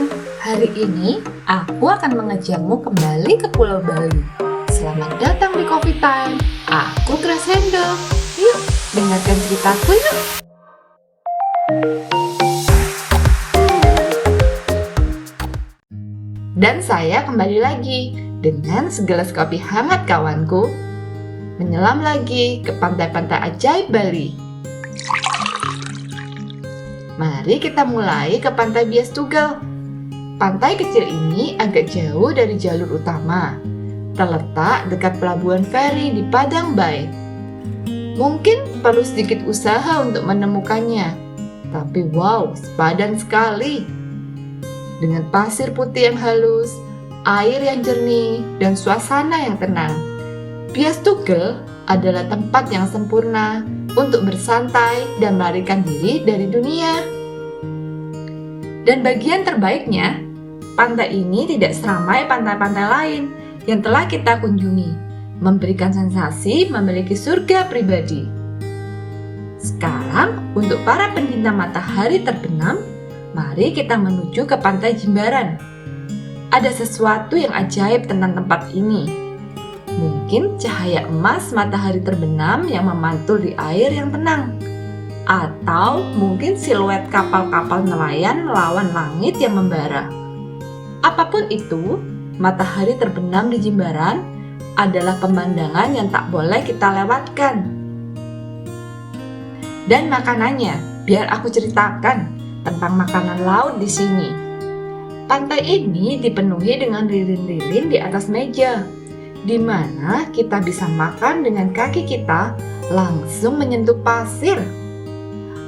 Hari ini aku akan mengejarmu kembali ke Pulau Bali. Selamat datang di Coffee Time. Aku Grace Handel. Yuk, dengarkan ceritaku yuk. Dan saya kembali lagi dengan segelas kopi hangat kawanku. Menyelam lagi ke pantai-pantai ajaib Bali. Mari kita mulai ke Pantai Bias Tugel. Pantai kecil ini agak jauh dari jalur utama, terletak dekat pelabuhan feri di Padang Bay. Mungkin perlu sedikit usaha untuk menemukannya, tapi wow, sepadan sekali. Dengan pasir putih yang halus, air yang jernih, dan suasana yang tenang, Bias Tugel adalah tempat yang sempurna untuk bersantai dan melarikan diri dari dunia. Dan bagian terbaiknya, pantai ini tidak seramai pantai-pantai lain yang telah kita kunjungi, memberikan sensasi memiliki surga pribadi. Sekarang, untuk para pencinta matahari terbenam, mari kita menuju ke Pantai Jimbaran. Ada sesuatu yang ajaib tentang tempat ini. Mungkin cahaya emas matahari terbenam yang memantul di air yang tenang. Atau mungkin siluet kapal-kapal nelayan melawan langit yang membara. Apapun itu, matahari terbenam di Jimbaran adalah pemandangan yang tak boleh kita lewatkan. Dan makanannya, biar aku ceritakan tentang makanan laut di sini. Pantai ini dipenuhi dengan lilin-lilin di atas meja, di mana kita bisa makan dengan kaki kita langsung menyentuh pasir.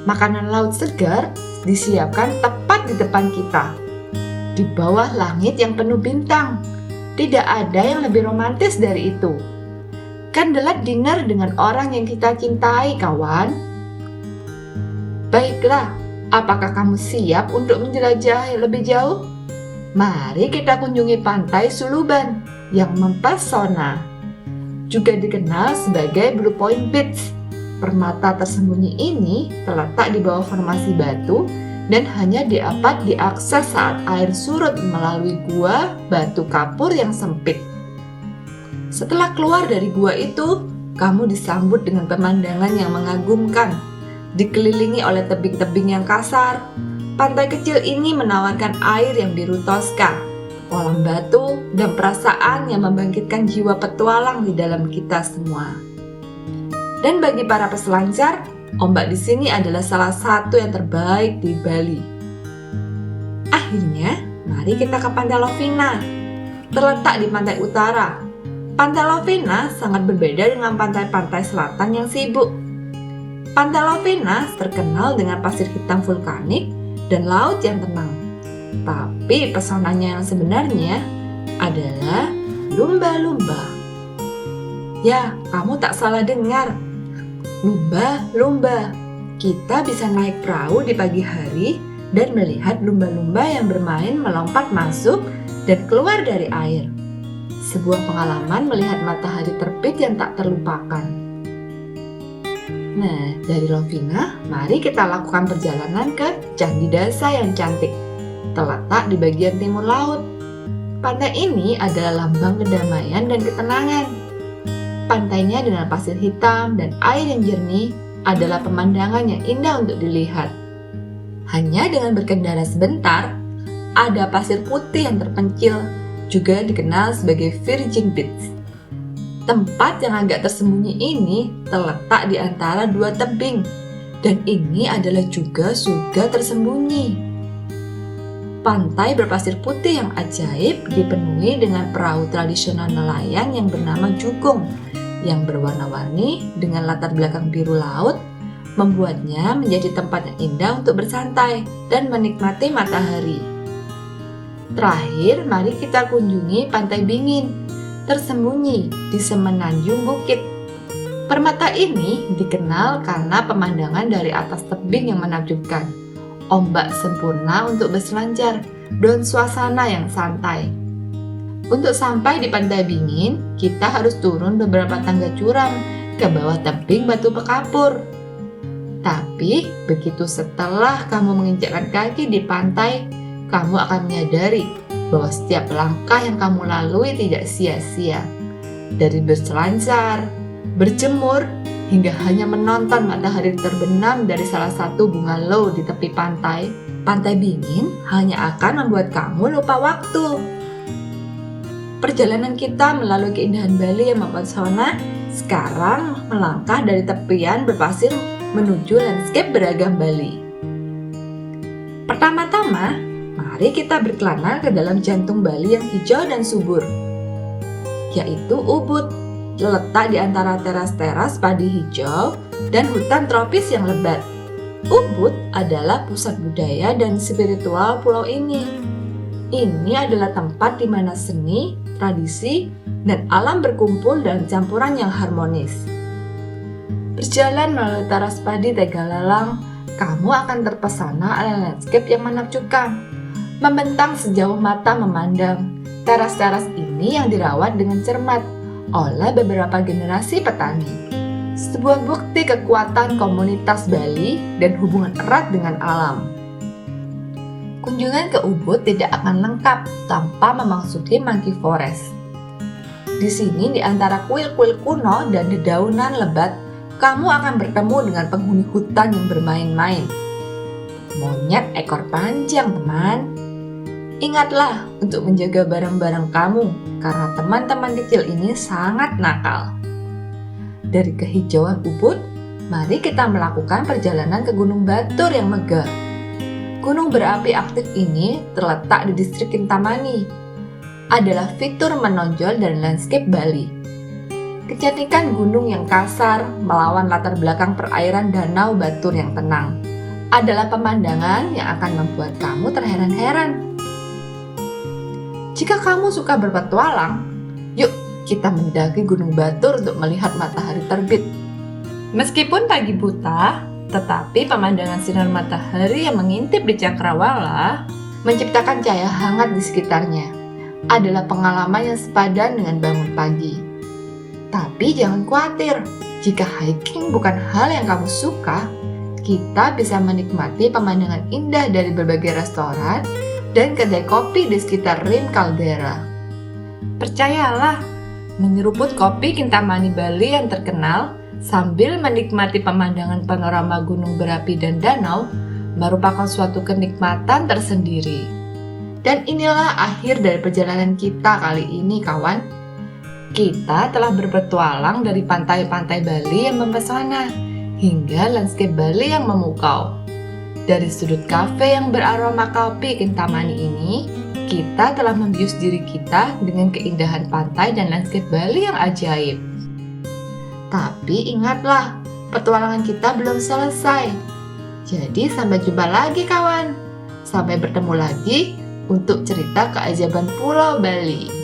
Makanan laut segar disiapkan tepat di depan kita, di bawah langit yang penuh bintang. Tidak ada yang lebih romantis dari itu. Candlelight dinner dengan orang yang kita cintai, kawan. Baiklah, apakah kamu siap untuk menjelajahi lebih jauh? Mari kita kunjungi Pantai Suluban yang mempesona, juga dikenal sebagai Blue Point Beach. Permata tersembunyi ini terletak di bawah formasi batu dan hanya dapat diakses saat air surut melalui gua batu kapur yang sempit. Setelah keluar dari gua itu, kamu disambut dengan pemandangan yang mengagumkan. Dikelilingi oleh tebing-tebing yang kasar, pantai kecil ini menawarkan air yang biru toska, kolam batu, dan perasaan yang membangkitkan jiwa petualang di dalam kita semua. Dan bagi para peselancar, ombak di sini adalah salah satu yang terbaik di Bali. Akhirnya, mari kita ke Pantai Lovina. Terletak di pantai utara, Pantai Lovina sangat berbeda dengan pantai-pantai selatan yang sibuk. Pantai Lovina terkenal dengan pasir hitam vulkanik dan laut yang tenang. Tapi pesonanya yang sebenarnya adalah lumba-lumba. Ya, kamu tak salah dengar. Lumba-lumba. Kita bisa naik perahu di pagi hari dan melihat lumba-lumba yang bermain melompat masuk dan keluar dari air. Sebuah pengalaman melihat matahari terbit yang tak terlupakan. Nah, dari Lovina, mari kita lakukan perjalanan ke Candi Dasa yang cantik, terletak di bagian timur laut. Pantai ini adalah lambang kedamaian dan ketenangan. Pantainya dengan pasir hitam dan air yang jernih adalah pemandangan yang indah untuk dilihat. Hanya dengan berkendara sebentar, ada pasir putih yang terpencil, juga dikenal sebagai Virgin Beach. Tempat yang agak tersembunyi ini terletak di antara dua tebing, dan ini adalah juga surga tersembunyi. Pantai berpasir putih yang ajaib dipenuhi dengan perahu tradisional nelayan yang bernama jukung, yang berwarna-warni dengan latar belakang biru laut, membuatnya menjadi tempat yang indah untuk bersantai dan menikmati matahari. Terakhir, mari kita kunjungi Pantai Bingin, tersembunyi di semenanjung bukit. Permata ini dikenal karena pemandangan dari atas tebing yang menakjubkan, ombak sempurna untuk berselancar, dan suasana yang santai. Untuk sampai di Pantai Bingin, kita harus turun beberapa tangga curam ke bawah tebing batu pekapur. Tapi begitu setelah kamu menginjakkan kaki di pantai, kamu akan menyadari bahwa setiap langkah yang kamu lalui tidak sia-sia. Dari berselancar, berjemur, hingga hanya menonton matahari terbenam dari salah satu bungalow di tepi pantai, Pantai Bingin hanya akan membuat kamu lupa waktu. Perjalanan kita melalui keindahan Bali yang mempesona sekarang melangkah dari tepian berpasir menuju landscape beragam Bali. Pertama-tama, mari kita berkelana ke dalam jantung Bali yang hijau dan subur, yaitu Ubud, terletak di antara teras-teras padi hijau dan hutan tropis yang lebat. Ubud adalah pusat budaya dan spiritual pulau ini. Ini adalah tempat di mana seni, tradisi, dan alam berkumpul dalam campuran yang harmonis. Berjalan melalui teras padi Tegalalang, kamu akan terpesona oleh landscape yang menakjubkan. Membentang sejauh mata memandang, teras-teras ini yang dirawat dengan cermat oleh beberapa generasi petani. Sebuah bukti kekuatan komunitas Bali dan hubungan erat dengan alam. Kunjungan ke Ubud tidak akan lengkap tanpa memasuki Monkey Forest. Di sini, di antara kuil-kuil kuno dan dedaunan lebat, kamu akan bertemu dengan penghuni hutan yang bermain-main. Monyet ekor panjang, teman. Ingatlah untuk menjaga barang-barang kamu, karena teman-teman kecil ini sangat nakal. Dari kehijauan Ubud, mari kita melakukan perjalanan ke Gunung Batur yang megah. Gunung berapi aktif ini terletak di distrik Kintamani. Adalah fitur menonjol dari landscape Bali. Kecantikan gunung yang kasar melawan latar belakang perairan danau Batur yang tenang adalah pemandangan yang akan membuat kamu terheran-heran. Jika kamu suka berpetualang, yuk kita mendaki Gunung Batur untuk melihat matahari terbit. Meskipun pagi buta, tetapi pemandangan sinar matahari yang mengintip di cakrawala menciptakan cahaya hangat di sekitarnya. Adalah pengalaman yang sepadan dengan bangun pagi. Tapi jangan khawatir, jika hiking bukan hal yang kamu suka, kita bisa menikmati pemandangan indah dari berbagai restoran dan kedai kopi di sekitar rim kaldera. Percayalah, menyeruput kopi Kintamani Bali yang terkenal sambil menikmati pemandangan panorama gunung berapi dan danau merupakan suatu kenikmatan tersendiri. Dan inilah akhir dari perjalanan kita kali ini, kawan. Kita telah berpetualang dari pantai-pantai Bali yang mempesona hingga landscape Bali yang memukau. Dari sudut kafe yang beraroma kopi Kintamani ini, kita telah membius diri kita dengan keindahan pantai dan landscape Bali yang ajaib. Tapi ingatlah, petualangan kita belum selesai. Jadi sampai jumpa lagi, kawan. Sampai bertemu lagi untuk cerita keajaiban Pulau Bali.